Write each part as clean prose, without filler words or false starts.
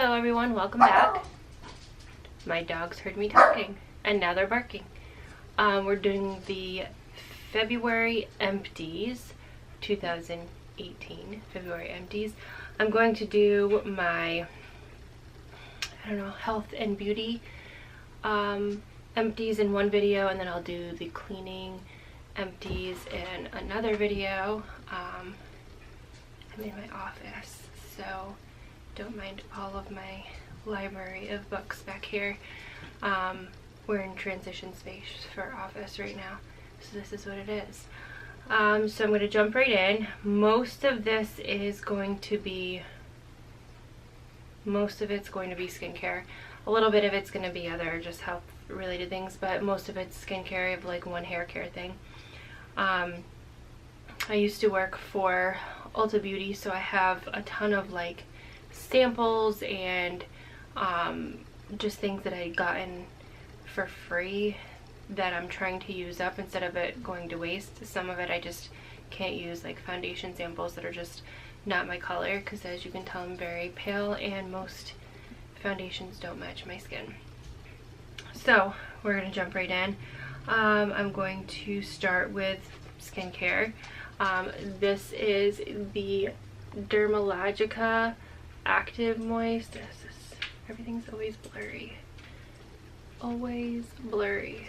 Hello everyone, welcome back. My dogs heard me talking and now they're barking. We're doing the February Empties 2018 February Empties. I'm going to do my, health and beauty empties in one video, and then I'll do the cleaning empties in another video. I'm in my office, so don't mind all of my library of books back here. We're in transition space for office right now, so this is what it is. So I'm going to jump right in. Most of it's going to be skincare. A little bit of it's going to be other just health related things, but most of it's skincare. I have like one hair care thing. I used to work for Ulta Beauty, so I have a ton of like samples and just things that I gotten for free that I'm trying to use up instead of it going to waste. Some of it I just can't use, like foundation samples that are just not my color, because as you can tell I'm very pale and most foundations don't match my skin. So we're going to jump right in. I'm going to start with skincare. This is the Dermalogica Active Moist. Everything's always blurry. Always blurry.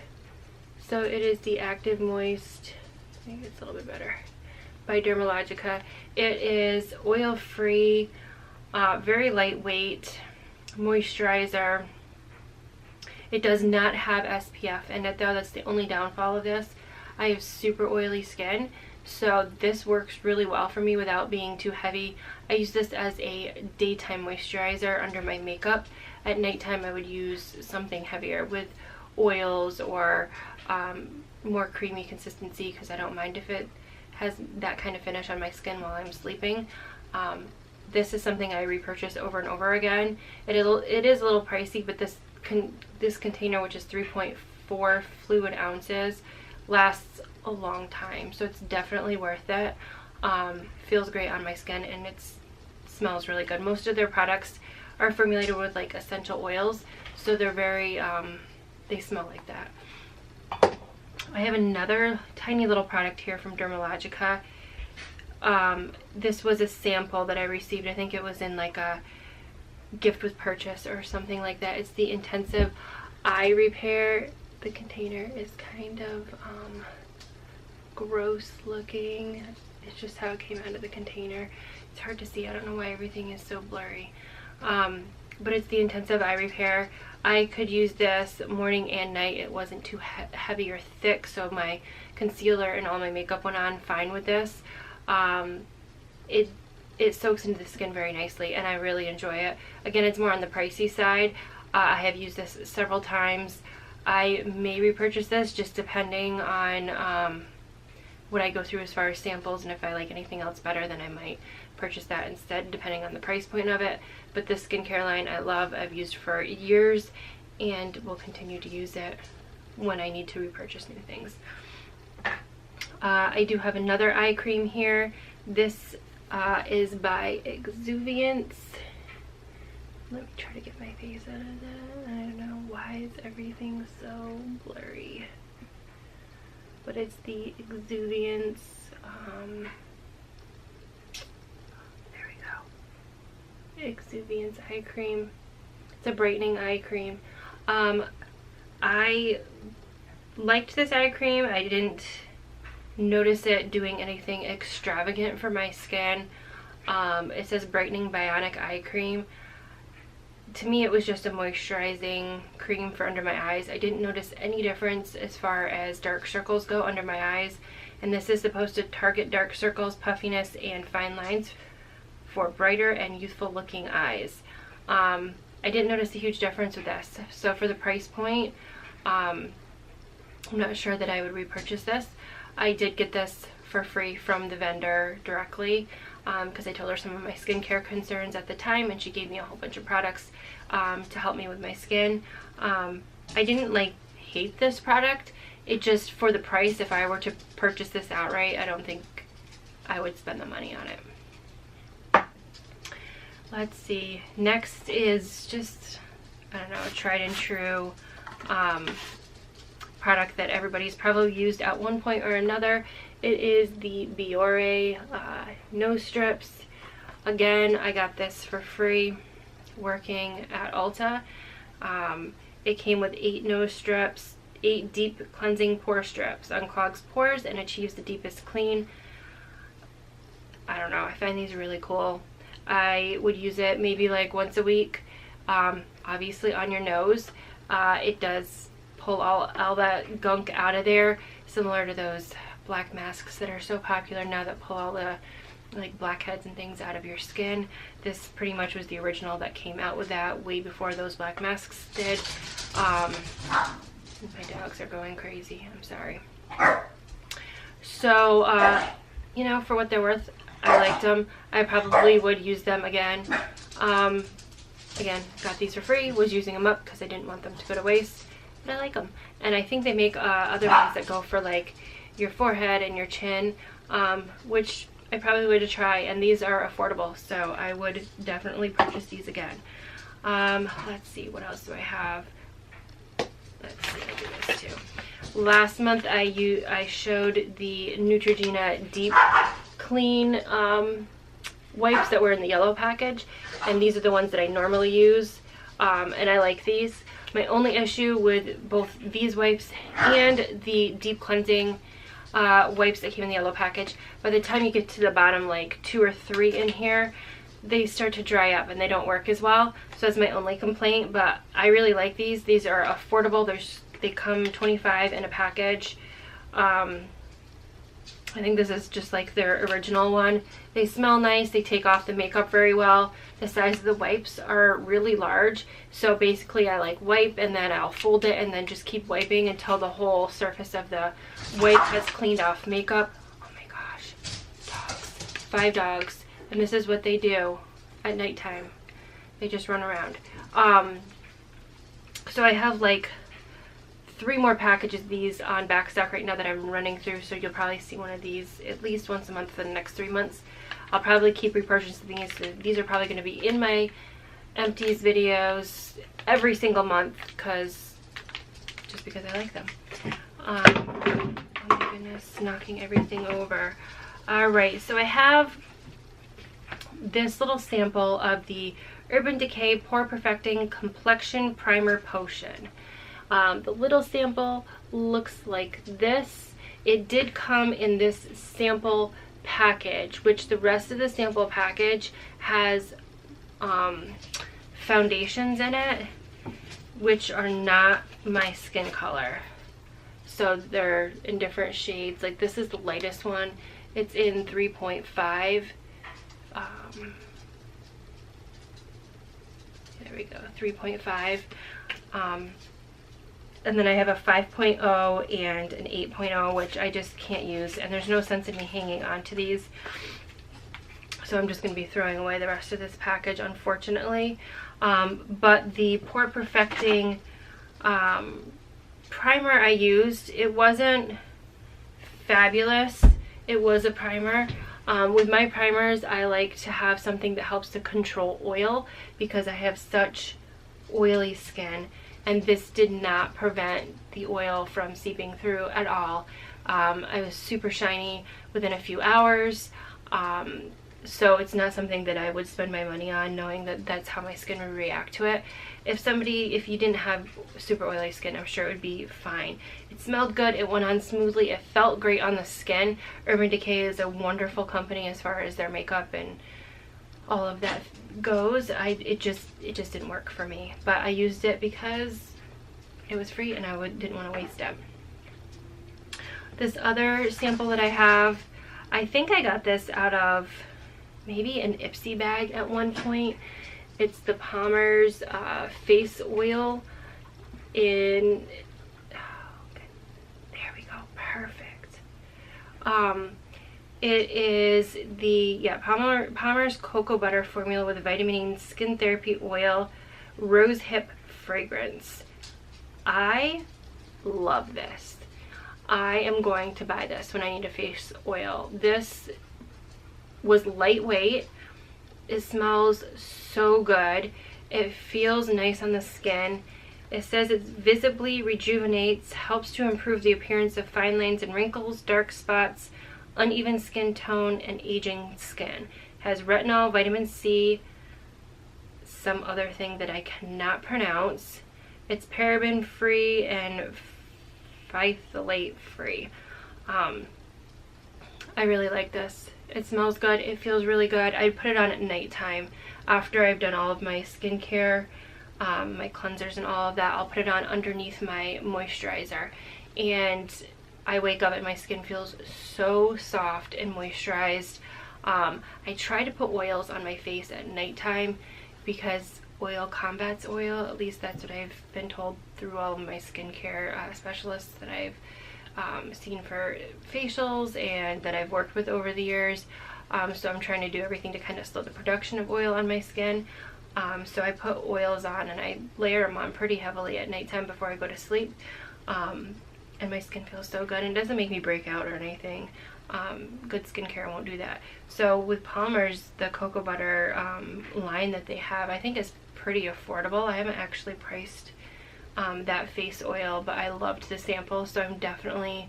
So it is the Active Moist, I think it's a little bit better, by Dermalogica. It is oil-free, very lightweight moisturizer. It does not have SPF in it though. That's the only downfall of this. I have super oily skin, so this works really well for me without being too heavy. I use this as a daytime moisturizer under my makeup. At nighttime I would use something heavier with oils or more creamy consistency, because I don't mind if it has that kind of finish on my skin while I'm sleeping. This is something I repurchase over and over again. It is a little pricey, but this container, which is 3.4 fluid ounces, lasts a long time, so it's definitely worth it. Feels great on my skin, and it smells really good. Most of their products are formulated with like essential oils, so they're very they smell like that. I have another tiny little product here from Dermalogica. This was a sample that I received. I think it was in like a gift with purchase or something like that. It's the Intensive Eye Repair. The container is kind of gross looking. It's just how it came out of the container. It's hard to see. I don't know why everything is so blurry. But it's the Intensive Eye Repair. I could use this morning and night. It wasn't too heavy or thick, so my concealer and all my makeup went on fine with this. It soaks into the skin very nicely, and I really enjoy it. Again, it's more on the pricey side. I have used this several times. I may repurchase this just depending on what I go through as far as samples, and if I like anything else better, then I might purchase that instead, depending on the price point of it. But this skincare line I love. I've used for years and will continue to use it when I need to repurchase new things. I do have another eye cream here. This is by Exuviance. Let me try to get my face out of that. I don't know why is everything so blurry. But it's the Exuviance, there we go. Exuviance eye cream. It's a brightening eye cream. I liked this eye cream. I didn't notice it doing anything extravagant for my skin. It says brightening bionic eye cream. To me, it was just a moisturizing cream for under my eyes. I didn't notice any difference as far as dark circles go under my eyes, and this is supposed to target dark circles, puffiness, and fine lines for brighter and youthful looking eyes. I didn't notice a huge difference with this, so for the price point, I'm not sure that I would repurchase this. I did get this for free from the vendor directly, because I told her some of my skincare concerns at the time, and she gave me a whole bunch of products to help me with my skin. I didn't like hate this product. It just, for the price, if I were to purchase this outright, I don't think I would spend the money on it. let's see. Next is just, I don't know, a tried and true product that everybody's probably used at one point or another. It is the Biore nose strips. Again, I got this for free working at Ulta. It came with 8 nose strips, 8 deep cleansing pore strips, unclogs pores and achieves the deepest clean. I don't know, I find these really cool. I would use it maybe like once a week, obviously on your nose. It does pull all that gunk out of there, similar to those black masks that are so popular now that pull all the like blackheads and things out of your skin. This pretty much was the original that came out with that way before those black masks did. My dogs are going crazy, I'm sorry. So you know, for what they're worth, I liked them. I probably would use them again. Again, got these for free, was using them up because I didn't want them to go to waste, but I like them. And I think they make other ones that go for like your forehead and your chin, which I probably would try, and these are affordable, so I would definitely purchase these again. Let's see, what else do I have? Let's see, I'll do this too. Last month I showed the Neutrogena Deep Clean wipes that were in the yellow package, and these are the ones that I normally use, and I like these. My only issue with both these wipes and the deep cleansing wipes that came in the yellow package, by the time you get to the bottom like 2 or 3 in here, they start to dry up and they don't work as well. So that's my only complaint, but I really like these. These are affordable. They come 25 in a package. I think this is just like their original one. They smell nice. They take off the makeup very well. The size of the wipes are really large. So basically I like wipe and then I'll fold it and then just keep wiping until the whole surface of the wipe has cleaned off makeup. Oh my gosh, dogs. 5 dogs. And this is what they do at nighttime. They just run around. So I have like 3 more packages of these on back stock right now that I'm running through, so you'll probably see one of these at least once a month for the next 3 months. I'll probably keep repurchasing these. So these are probably going to be in my empties videos every single month, because I like them. Oh my goodness, knocking everything over. Alright, so I have this little sample of the Urban Decay Pore Perfecting Complexion Primer Potion. The little sample looks like this. It did come in this sample package, which the rest of the sample package has foundations in it, which are not my skin color. So they're in different shades. Like this is the lightest one. It's in 3.5. There we go, 3.5. And then I have a 5.0 and an 8.0, which I just can't use, and there's no sense in me hanging on to these. So I'm just going to be throwing away the rest of this package, unfortunately. But the Pore Perfecting primer I used, it wasn't fabulous. It was a primer. With my primers, I like to have something that helps to control oil because I have such oily skin. And this did not prevent the oil from seeping through at all. I was super shiny within a few hours. So it's not something that I would spend my money on, knowing that that's how my skin would react to it. If you didn't have super oily skin, I'm sure it would be fine. It smelled good, it went on smoothly, it felt great on the skin. Urban Decay is a wonderful company as far as their makeup and all of that goes. It just didn't work for me, but I used it because it was free and I didn't want to waste it. This other sample that I have, I think I got this out of maybe an Ipsy bag at one point. It's the Palmer's face oil in, there we go, perfect. It is the Palmer's Cocoa Butter formula with vitamin E skin therapy oil, rose hip fragrance. I love this. I am going to buy this when I need a face oil. This was lightweight. It smells so good. It feels nice on the skin. It says it visibly rejuvenates, helps to improve the appearance of fine lines and wrinkles, dark spots, uneven skin tone, and aging skin. Has retinol, vitamin C, some other thing that I cannot pronounce. It's paraben free and phthalate free. I really like this. It smells good. It feels really good. I put it on at nighttime after I've done all of my skincare, my cleansers and all of that. I'll put it on underneath my moisturizer, and I wake up and my skin feels so soft and moisturized. I try to put oils on my face at nighttime because oil combats oil. At least that's what I've been told through all of my skincare specialists that I've seen for facials and that I've worked with over the years. So I'm trying to do everything to kind of slow the production of oil on my skin. So I put oils on and I layer them on pretty heavily at nighttime before I go to sleep. And my skin feels so good, and it doesn't make me break out or anything. Good skincare won't do that. So with Palmer's, the cocoa butter line that they have, I think is pretty affordable. I haven't actually priced that face oil, but I loved the sample, so I'm definitely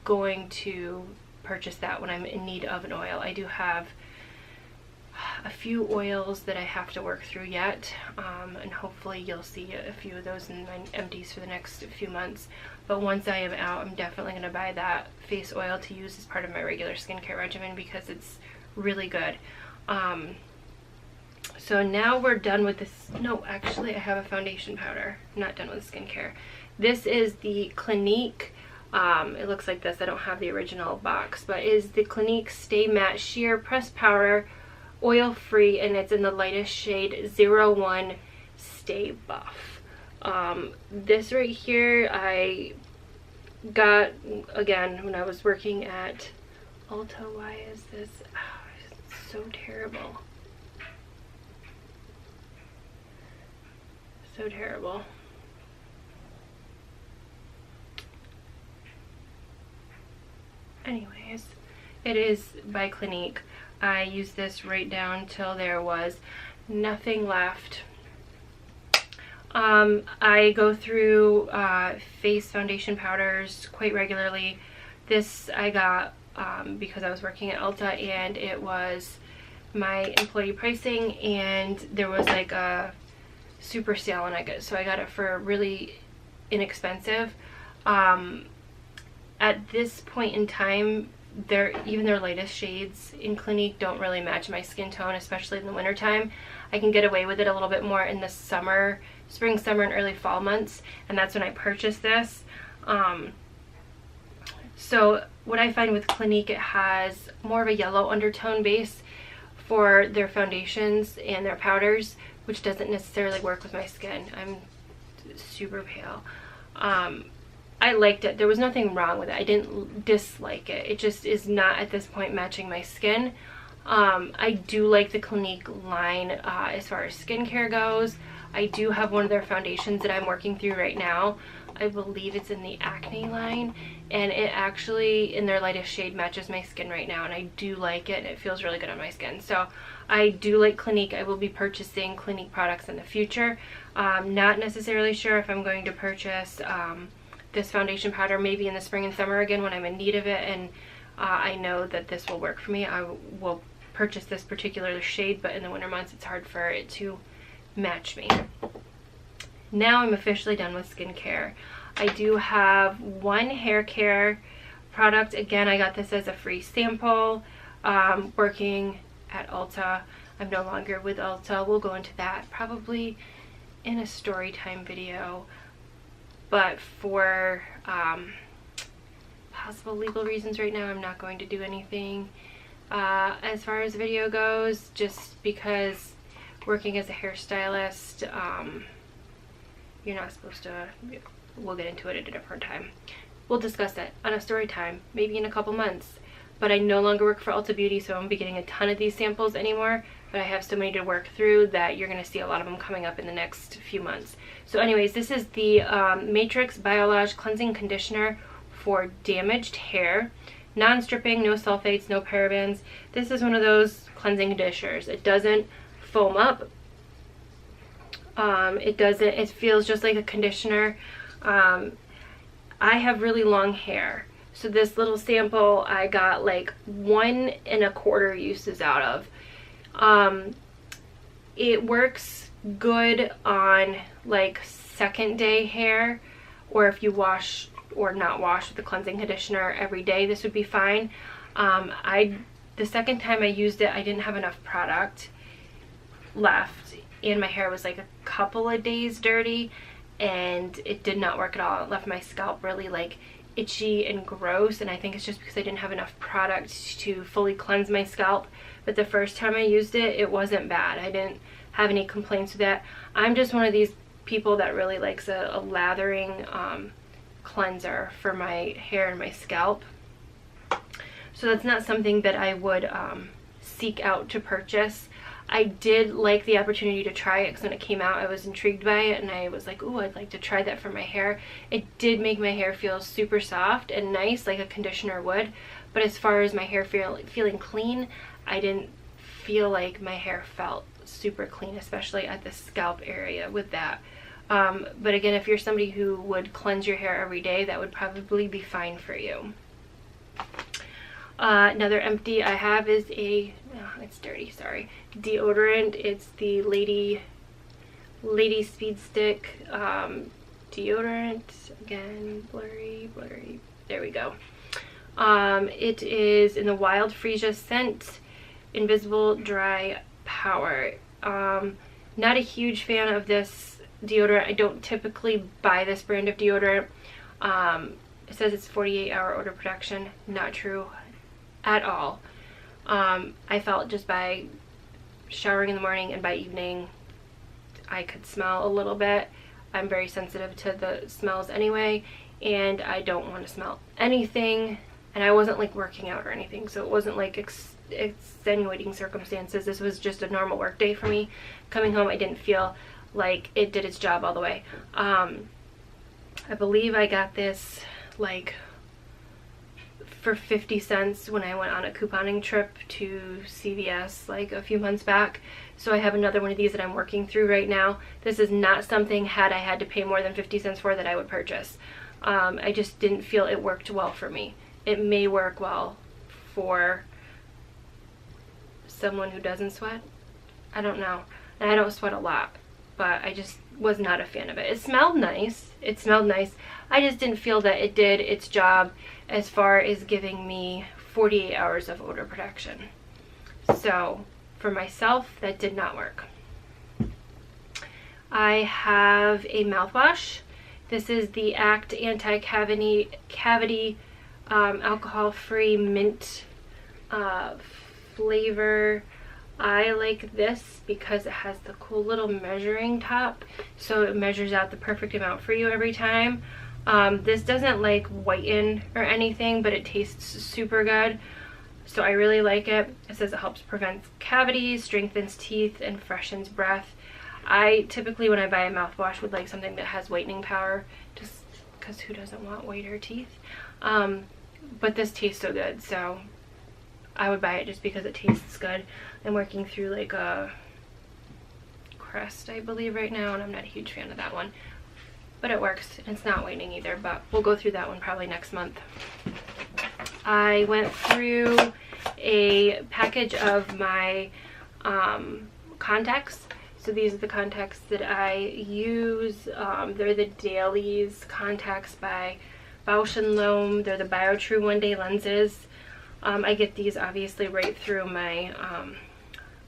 going to purchase that when I'm in need of an oil. I do have a few oils that I have to work through yet, and hopefully you'll see a few of those in my empties for the next few months. But once I am out, I'm definitely going to buy that face oil to use as part of my regular skincare regimen because it's really good. So now we're done with this. No, actually I have a foundation powder. I'm not done with skincare. This is the Clinique, it looks like this, I don't have the original box, but it is the Clinique Stay Matte Sheer Pressed Powder, oil free, and it's in the lightest shade 01 Stay Buff. This right here I got again when I was working at Ulta. Why is this? Oh, it's so terrible. So terrible. Anyways, it is by Clinique. I used this right down till there was nothing left. I go through face foundation powders quite regularly. This I got because I was working at Ulta and it was my employee pricing, and there was like a super sale on it, so I got it for really inexpensive. At this point in time, even their lightest shades in Clinique don't really match my skin tone, especially in the winter time. I can get away with it a little bit more in the summer, spring, summer, and early fall months, and that's when I purchased this. So what I find with Clinique, it has more of a yellow undertone base for their foundations and their powders, which doesn't necessarily work with my skin. I'm super pale. I liked it. There was nothing wrong with it. I didn't dislike it. It just is not at this point matching my skin. I do like the Clinique line as far as skincare goes. I do have one of their foundations that I'm working through right now. I believe it's in the acne line, and it actually, in their lightest shade, matches my skin right now, and I do like it, and it feels really good on my skin. So I do like Clinique. I will be purchasing Clinique products in the future. Not necessarily sure if I'm going to purchase this foundation powder maybe in the spring and summer again when I'm in need of it, and I know that this will work for me. I will purchase this particular shade, but in the winter months it's hard for it to match me. Now I'm officially done with skincare. I do have one hair care product. Again, I got this as a free sample working at Ulta. I'm no longer with Ulta. We'll go into that probably in a story time video, but for possible legal reasons right now, I'm not going to do anything as far as video goes, just because working as a hairstylist, you're not supposed to. We'll get into it at a different time. We'll discuss it on a story time, maybe in a couple months. But I no longer work for Ulta Beauty, so I won't be getting a ton of these samples anymore, but I have so many to work through that you're going to see a lot of them coming up in the next few months. So anyways, this is the Matrix Biolage Cleansing Conditioner for damaged hair. Non-stripping, no sulfates, no parabens. This is one of those cleansing conditioners. It doesn't foam up. It feels just like a conditioner. I have really long hair. So this little sample I got like 1 1/4 uses out of. It works good on like second day hair, or if you wash or not wash with the cleansing conditioner every day, this would be fine. The second time I used it, I didn't have enough product left, and my hair was like a couple of days dirty, and it did not work at all. It left my scalp really like itchy and gross, and I think it's just because I didn't have enough product to fully cleanse my scalp. But the first time I used it, it wasn't bad. I didn't have any complaints with that. I'm just one of these people that really likes a lathering cleanser for my hair and my scalp. So that's not something that I would seek out to purchase. I did like the opportunity to try it because when it came out I was intrigued by it, and I was like, ooh, I'd like to try that for my hair. It did make my hair feel super soft and nice like a conditioner would, but as far as my hair feeling clean, I didn't feel like my hair felt super clean, especially at the scalp area with that. But again, if you're somebody who would cleanse your hair every day, that would probably be fine for you. Another empty I have is it's dirty, sorry, deodorant. It's the Lady Speed Stick deodorant. Again, blurry, there we go. It is in the Wild Freesia scent, Invisible Dry Power. Not a huge fan of this deodorant. I don't typically buy this brand of deodorant. It says it's 48-hour odor protection. Not true at all. I felt just by showering in the morning and by evening I could smell a little bit. I'm very sensitive to the smells anyway, and I don't want to smell anything, and I wasn't like working out or anything, so it wasn't like extenuating circumstances. This was just a normal work day for me. Coming home, I didn't feel like it did its job all the way. I believe I got this like for 50 cents when I went on a couponing trip to CVS like a few months back. So I have another one of these that I'm working through right now. This is not something, had I had to pay more than 50 cents for, that I would purchase. I just didn't feel it worked well for me. It may work well for someone who doesn't sweat. I don't know. And I don't sweat a lot, but I just was not a fan of it. It smelled nice. I just didn't feel that it did its job as far as giving me 48 hours of odor protection. So for myself, that did not work. I have a mouthwash. This is the Act Anti-Cavity alcohol-free mint flavor. I like this because it has the cool little measuring top, so it measures out the perfect amount for you every time. This doesn't like whiten or anything, but it tastes super good, so I really like it. It says it helps prevent cavities, strengthens teeth, and freshens breath. I typically, when I buy a mouthwash, would like something that has whitening power, just because who doesn't want whiter teeth? But this tastes so good, so I would buy it just because it tastes good. I'm working through like a Crest, I believe, right now, and I'm not a huge fan of that one. But it works, and it's not whitening either, but we'll go through that one probably next month. I went through a package of my contacts. So these are the contacts that I use. They're the Dailies contacts by Bauch&Lomb. They're the BioTrue One Day lenses. I get these obviously right through my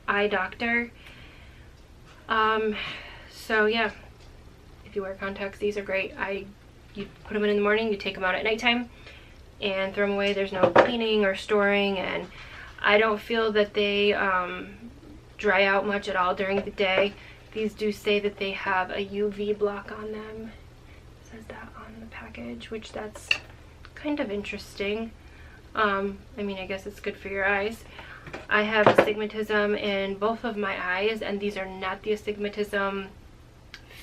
eye doctor. So yeah, if you wear contacts, these are great. You put them in the morning, you take them out at nighttime, and throw them away. There's no cleaning or storing, and I don't feel that they dry out much at all during the day. These do say that they have a UV block on them. It says that on the package, which that's kind of interesting. I mean, I guess it's good for your eyes. I have astigmatism in both of my eyes, and these are not the astigmatism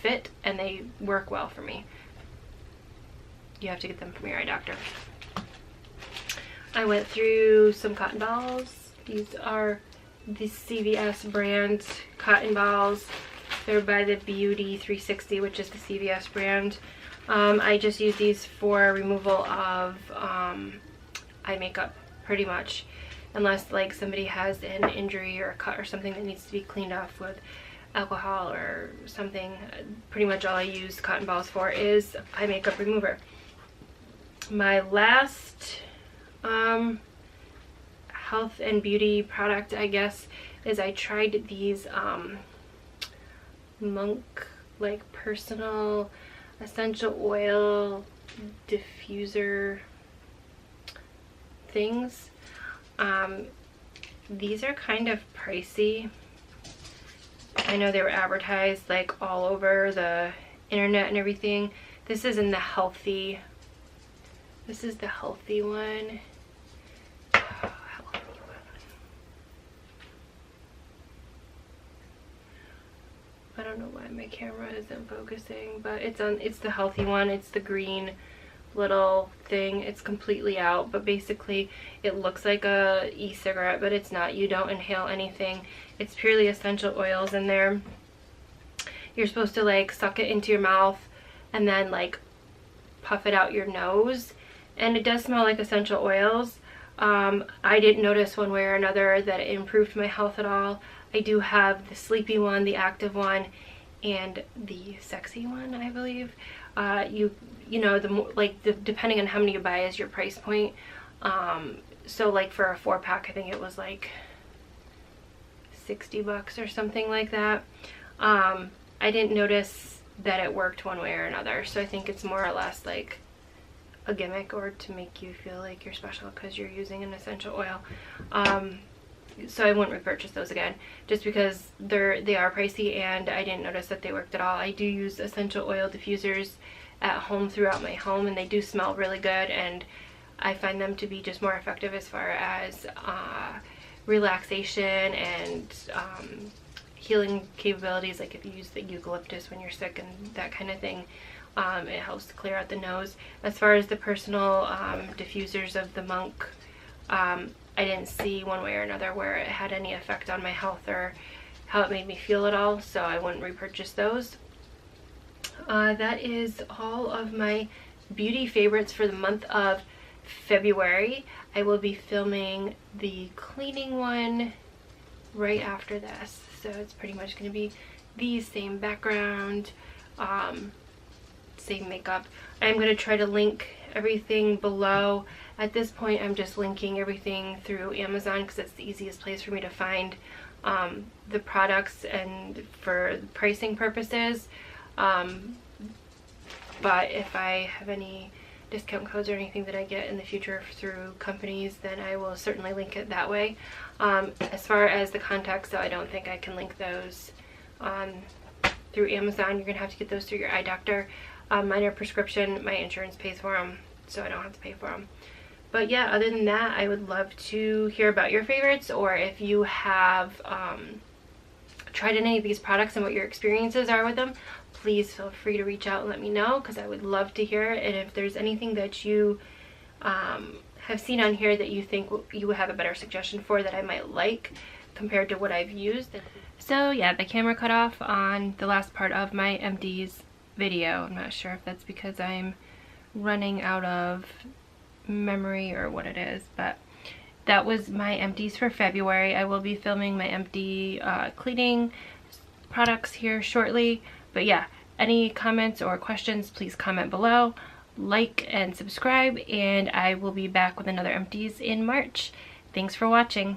fit, and they work well for me. You have to get them from your eye doctor. I went through some cotton balls. These are the CVS brand cotton balls. They're by the Beauty 360, which is the CVS brand. I just use these for removal of eye makeup, pretty much, unless like somebody has an injury or a cut or something that needs to be cleaned off with alcohol or something. Pretty much all I use cotton balls for is eye makeup remover. My last health and beauty product, I guess, is I tried these Monk like personal essential oil diffuser things. These are kind of pricey. I know they were advertised like all over the internet and everything. This is in the healthy. This is the healthy one. I don't know why my camera isn't focusing, but it's the healthy one. It's the green little thing. It's completely out, but basically it looks like a e-cigarette, but it's not. You don't inhale anything. It's purely essential oils in there. You're supposed to like suck it into your mouth and then like puff it out your nose, and it does smell like essential oils. I didn't notice one way or another that it improved my health at all. I do have the sleepy one, the active one, and the sexy one, I believe. You know, the more, like, depending on how many you buy is your price point. So like for a 4-pack, I think it was like $60 or something like that. I didn't notice that it worked one way or another, so I think it's more or less like a gimmick or to make you feel like you're special because you're using an essential oil. So I wouldn't repurchase those again just because they are pricey, and I didn't notice that they worked at all. I do use essential oil diffusers at home throughout my home, and they do smell really good, and I find them to be just more effective as far as relaxation and healing capabilities. Like if you use the eucalyptus when you're sick and that kind of thing, it helps to clear out the nose. As far as the personal diffusers of the Monk, I didn't see one way or another where it had any effect on my health or how it made me feel at all, so I wouldn't repurchase those. That is all of my beauty favorites for the month of February. I will be filming the cleaning one right after this, so it's pretty much going to be the same background, same makeup. I'm going to try to link everything below. At this point, I'm just linking everything through Amazon because it's the easiest place for me to find the products and for pricing purposes. But if I have any discount codes or anything that I get in the future through companies, then I will certainly link it that way. As far as the contacts, though, I don't think I can link those through Amazon. You're gonna have to get those through your eye doctor. Mine are prescription. My insurance pays for them, so I don't have to pay for them. But yeah, other than that, I would love to hear about your favorites, or if you have tried any of these products and what your experiences are with them. Please feel free to reach out and let me know, because I would love to hear it. And if there's anything that you have seen on here that you think you would have a better suggestion for that I might like compared to what I've used. So yeah, the camera cut off on the last part of my Empties video. I'm not sure if that's because I'm running out of memory or what it is, but that was my Empties for February. I will be filming my empty cleaning products here shortly. But yeah, any comments or questions, please comment below, like and subscribe, and I will be back with another Empties in March. Thanks for watching.